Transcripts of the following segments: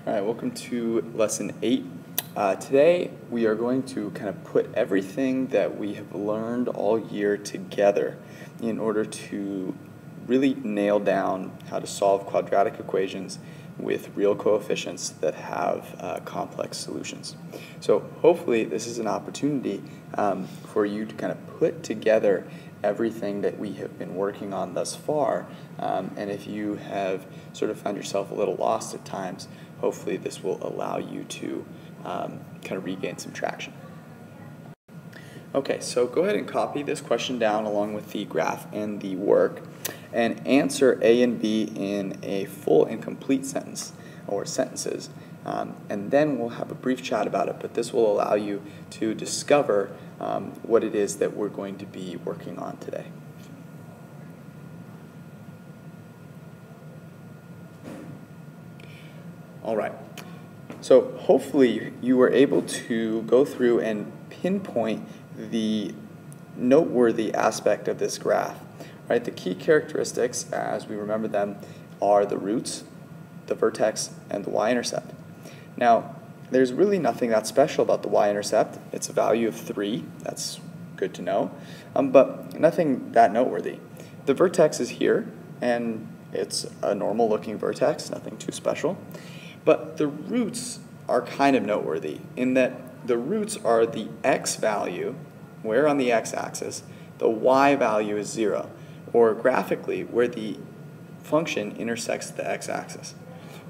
All right, welcome to lesson 8. Today we are going to kind of put everything that we have learned all year together in order to really nail down how to solve quadratic equations with real coefficients that have complex solutions. So hopefully this is an opportunity for you to kind of put together everything that we have been working on thus far, and if you have sort of found yourself a little lost at times, hopefully this will allow you to kind of regain some traction. Okay, so go ahead and copy this question down along with the graph and the work, and answer A and B in a full and complete sentence, or sentences, and then we'll have a brief chat about it, but this will allow you to discover what it is that we're going to be working on today. All right, so hopefully you were able to go through and pinpoint the noteworthy aspect of this graph. Right? The key characteristics, as we remember them, are the roots, the vertex, and the y-intercept. Now, there's really nothing that special about the y-intercept. It's a value of 3. That's good to know, but nothing that noteworthy. The vertex is here, and it's a normal-looking vertex, nothing too special. But the roots are kind of noteworthy in that the roots are the x value, where on the x-axis, the y value is 0. Or graphically, where the function intersects the x-axis.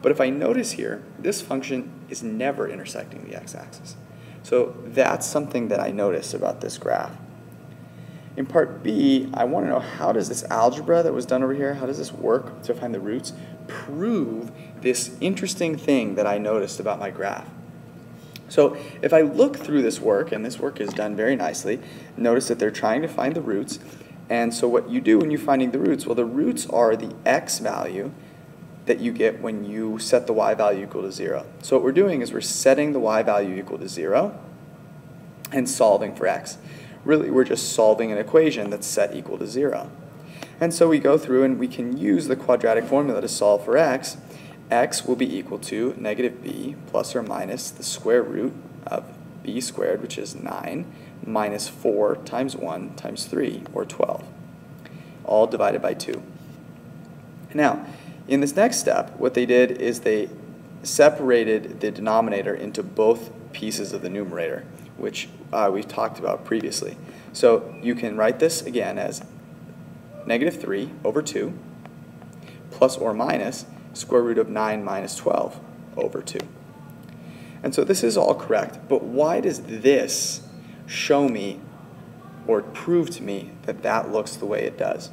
But if I notice here, this function is never intersecting the x-axis. So that's something that I notice about this graph. In part B, I want to know, how does this algebra that was done over here, how does this work to find the roots, prove this interesting thing that I noticed about my graph? So if I look through this work, and this work is done very nicely, notice that they're trying to find the roots. And so what you do when you're finding the roots, well, the roots are the x value that you get when you set the y value equal to 0. So what we're doing is we're setting the y value equal to 0 and solving for x. Really, we're just solving an equation that's set equal to 0. And so we go through and we can use the quadratic formula to solve for x. X will be equal to negative b plus or minus the square root of b squared, which is 9, minus 4 times 1 times 3, or 12, all divided by 2. Now, in this next step, what they did is they separated the denominator into both pieces of the numerator, which we've talked about previously. So you can write this again as negative 3 over 2 plus or minus square root of 9 minus 12 over 2. And so this is all correct, but why does this show me or prove to me that that looks the way it does?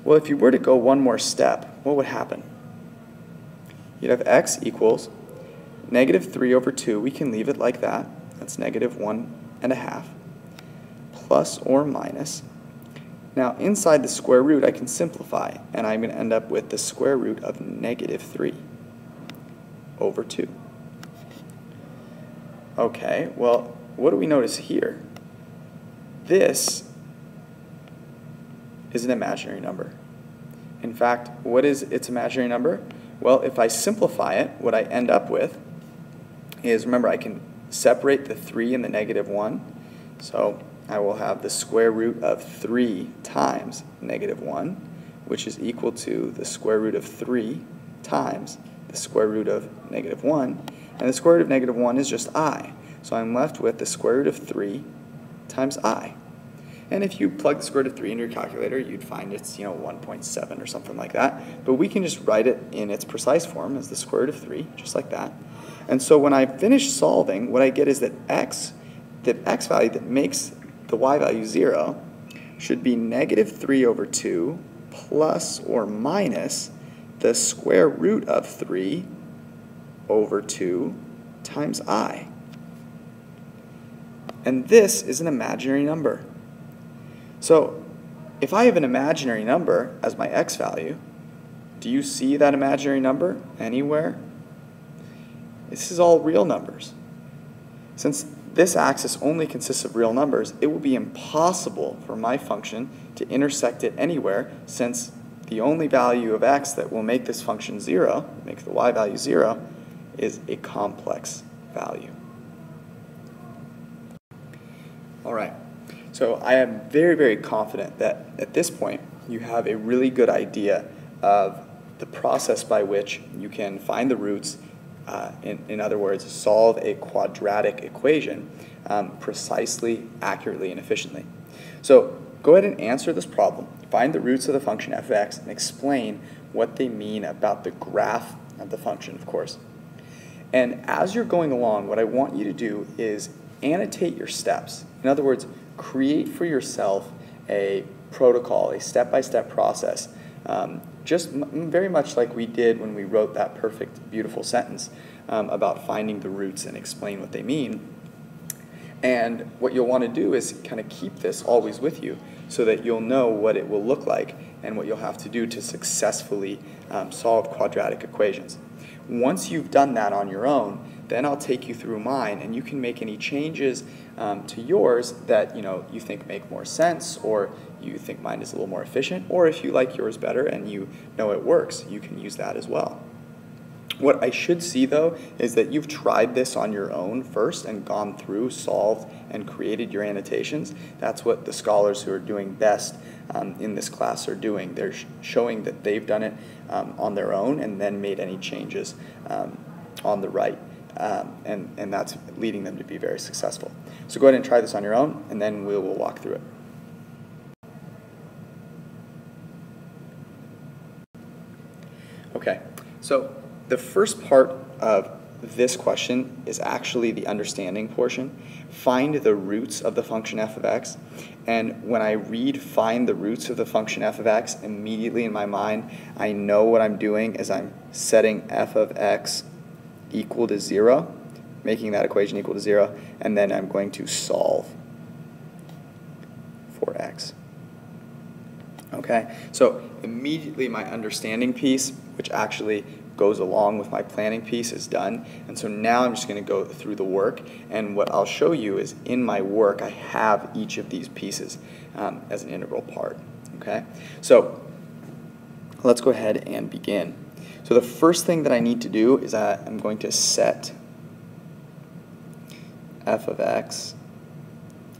Well, if you were to go one more step, what would happen? You'd have x equals negative 3 over 2. We can leave it like that. That's negative 1.5 plus or minus. Now, inside the square root, I can simplify, and I'm going to end up with the square root of negative 3 over 2. Okay, well, what do we notice here? This is an imaginary number. In fact, what is its imaginary number? Well, if I simplify it, what I end up with is, remember, I can separate the 3 and the negative 1. So I will have the square root of 3 times negative 1, which is equal to the square root of 3 times the square root of negative 1. And the square root of negative 1 is just I. So I'm left with the square root of 3 times I. And if you plug the square root of 3 into your calculator, you'd find it's 1.7 or something like that. But we can just write it in its precise form as the square root of 3, just like that. And so when I finish solving, what I get is that the x value that makes the y value 0 should be negative 3 over 2 plus or minus the square root of 3 over 2 times I. And this is an imaginary number. So if I have an imaginary number as my x value, do you see that imaginary number anywhere? This is all real numbers. Since this axis only consists of real numbers, it will be impossible for my function to intersect it anywhere, since the only value of x that will make this function 0, make the y value 0, is a complex value. All right, so I am very, very confident that at this point you have a really good idea of the process by which you can find the roots, in other words, solve a quadratic equation precisely, accurately, and efficiently. So go ahead and answer this problem. Find the roots of the function f of x and explain what they mean about the graph of the function, of course. And as you're going along, what I want you to do is annotate your steps. In other words, create for yourself a protocol, a step-by-step process, just very much like we did when we wrote that perfect, beautiful sentence about finding the roots and explain what they mean. And what you'll want to do is kind of keep this always with you so that you'll know what it will look like and what you'll have to do to successfully solve quadratic equations. Once you've done that on your own, then I'll take you through mine, and you can make any changes to yours that you think make more sense, or you think mine is a little more efficient, or if you like yours better and you know it works, you can use that as well. What I should see, though, is that you've tried this on your own first and gone through, solved, and created your annotations. That's what the scholars who are doing best in this class are doing. They're showing that they've done it on their own and then made any changes on the right. And that's leading them to be very successful. So go ahead and try this on your own, and then we will walk through it. Okay, so the first part of this question is actually the understanding portion. Find the roots of the function f of x. And when I read find the roots of the function f of x, immediately in my mind, I know what I'm doing is I'm setting f of x equal to 0, making that equation equal to 0, and then I'm going to solve for x. Okay, so immediately my understanding piece, which actually goes along with my planning piece, is done. And so now I'm just going to go through the work, and what I'll show you is in my work I have each of these pieces as an integral part. Okay, so let's go ahead and begin. So the first thing that I need to do is I'm going to set f of x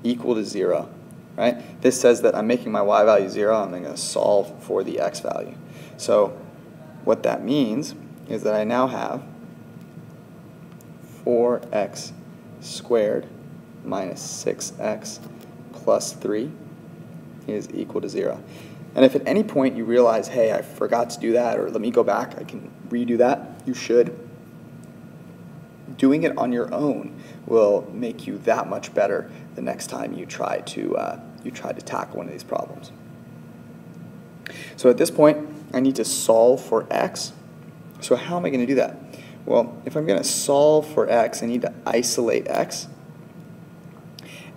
equal to 0. Right? This says that I'm making my y value 0. I'm going to solve for the x value. So what that means is that I now have 4x squared minus 6x plus 3 is equal to 0. And if at any point you realize, hey, I forgot to do that, or let me go back, I can redo that, you should. Doing it on your own will make you that much better the next time you try to tackle one of these problems. So at this point, I need to solve for x. So how am I going to do that? Well, if I'm going to solve for x, I need to isolate x.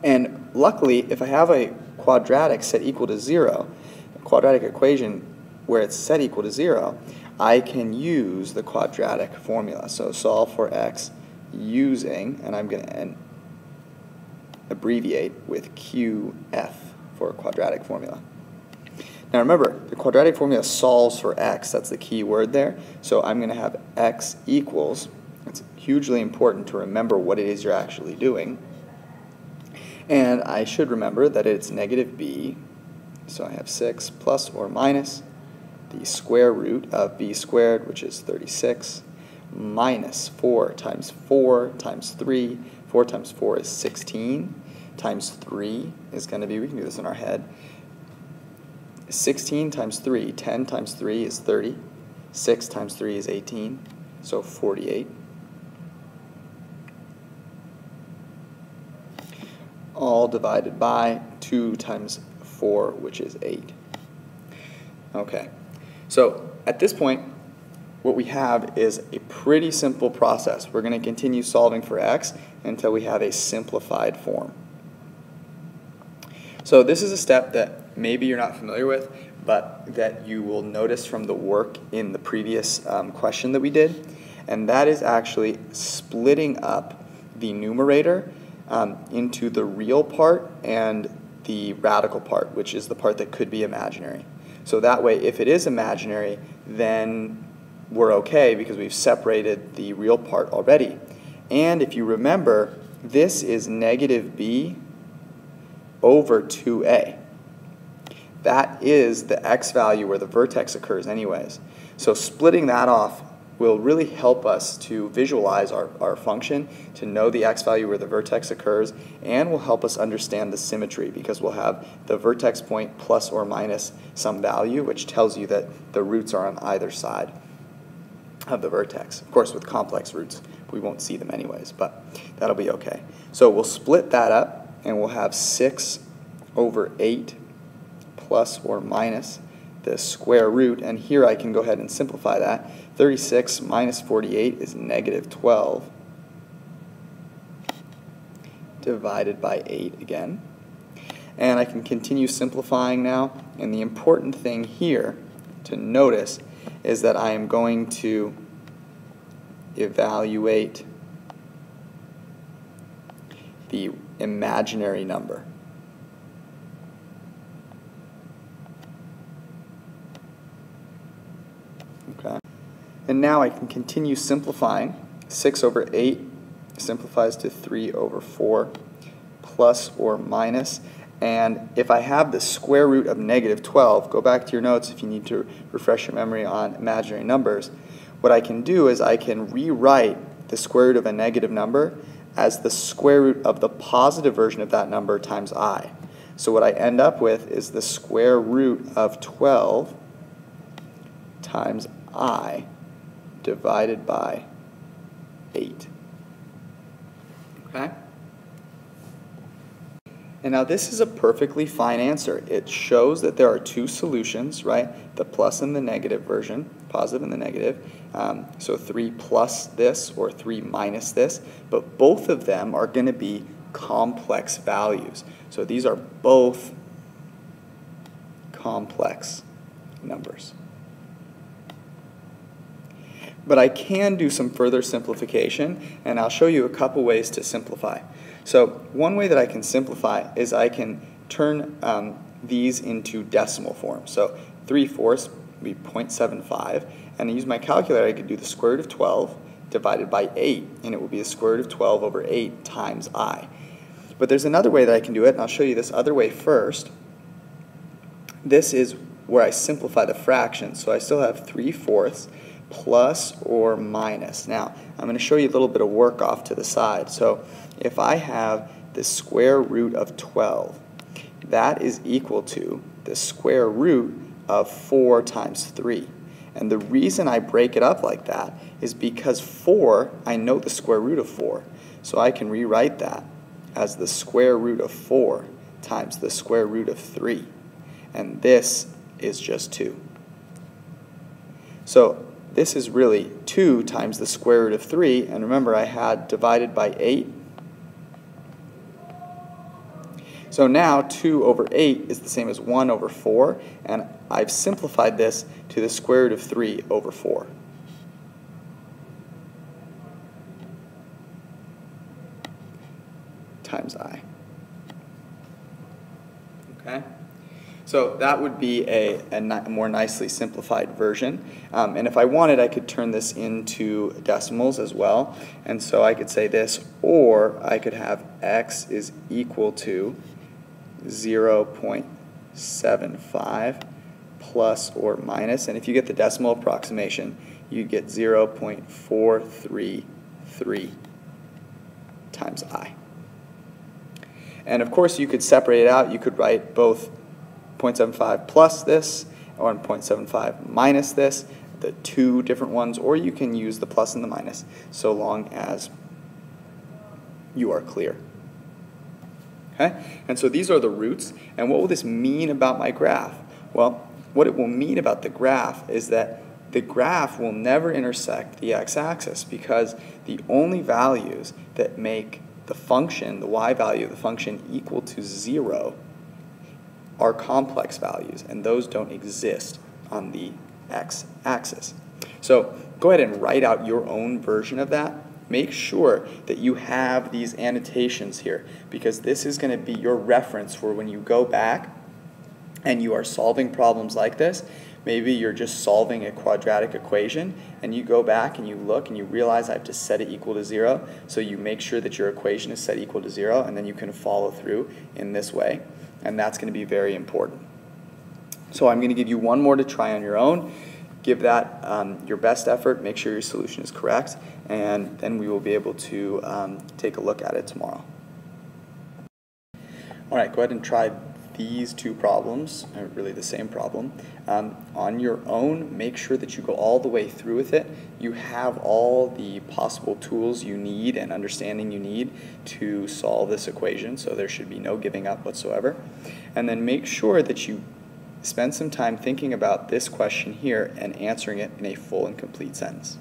And luckily, if I have a quadratic set equal to 0, a quadratic equation where it's set equal to 0, I can use the quadratic formula. So solve for x using, and I'm going to abbreviate with QF for a quadratic formula. Now remember, the quadratic formula solves for x. That's the key word there. So I'm going to have x equals, it's hugely important to remember what it is you're actually doing. And I should remember that it's negative b, so I have 6 plus or minus the square root of b squared, which is 36, minus 4 times 3. 4 times 4 is 16, times 3 is going to be, we can do this in our head, 16 times 3, 10 times 3 is 30, 6 times 3 is 18, so 48. All divided by 2 times 4, which is 8. Okay, so at this point, what we have is a pretty simple process. We're going to continue solving for x until we have a simplified form. So this is a step that maybe you're not familiar with, but that you will notice from the work in the previous question that we did, and that is actually splitting up the numerator into the real part and the radical part, which is the part that could be imaginary. So that way, if it is imaginary, then we're okay because we've separated the real part already. And if you remember, this is negative b over 2a. That is the x value where the vertex occurs anyways. So splitting that off will really help us to visualize our function, to know the x value where the vertex occurs, and will help us understand the symmetry because we'll have the vertex point plus or minus some value, which tells you that the roots are on either side of the vertex. Of course, with complex roots, we won't see them anyways, but that'll be okay. So we'll split that up, and we'll have 6 over 8 plus or minus the square root, and here I can go ahead and simplify that. 36 minus 48 is negative 12 divided by 8 again. And I can continue simplifying now, and the important thing here to notice is that I am going to evaluate the imaginary number. Okay. And now I can continue simplifying. 6 over 8 simplifies to 3 over 4 plus or minus. And if I have the square root of negative 12, go back to your notes if you need to refresh your memory on imaginary numbers. What I can do is I can rewrite the square root of a negative number as the square root of the positive version of that number times I. So what I end up with is the square root of 12 times I divided by 8. Okay? And now this is a perfectly fine answer. It shows that there are two solutions, right? The plus and the negative version, positive and the negative. So 3 plus this or 3 minus this, but both of them are going to be complex values. So these are both complex numbers. But I can do some further simplification, and I'll show you a couple ways to simplify. So one way that I can simplify is I can turn these into decimal form. So 3/4 would be 0.75, and I use my calculator, I could do the square root of 12 divided by 8, and it will be the square root of 12 over 8 times I. But there's another way that I can do it, and I'll show you this other way first. This is where I simplify the fractions. So I still have 3/4 plus or minus. Now, I'm going to show you a little bit of work off to the side. So if I have the square root of 12, that is equal to the square root of 4 times 3. And the reason I break it up like that is because 4, I know the square root of 4. So I can rewrite that as the square root of 4 times the square root of 3. And this is just 2. So this is really 2 times the square root of 3, and remember I had divided by 8. So now 2 over 8 is the same as 1 over 4, and I've simplified this to the square root of 3 over 4. Times I. Okay? So that would be a more nicely simplified version. And if I wanted, I could turn this into decimals as well. And so I could say this, or I could have x is equal to 0.75 plus or minus. And if you get the decimal approximation, you get 0.433 times I. And of course, you could separate it out. You could write both 0.75 plus this or 0.75 minus this, the two different ones, or you can use the plus and the minus so long as you are clear. Okay? And so these are the roots. And what will this mean about my graph? Well, what it will mean about the graph is that the graph will never intersect the x-axis because the only values that make the function, the y value of the function, equal to 0 are complex values, and those don't exist on the x-axis. So go ahead and write out your own version of that. Make sure that you have these annotations here, because this is going to be your reference for when you go back and you are solving problems like this. Maybe you're just solving a quadratic equation and you go back and you look and you realize I have to set it equal to 0. So you make sure that your equation is set equal to 0, and then you can follow through in this way. And that's going to be very important. So I'm going to give you one more to try on your own. Give that your best effort, make sure your solution is correct, and then we will be able to take a look at it tomorrow. All right, go ahead and try these two problems, or really the same problem. On your own, make sure that you go all the way through with it. You have all the possible tools you need and understanding you need to solve this equation, so there should be no giving up whatsoever. And then make sure that you spend some time thinking about this question here and answering it in a full and complete sentence.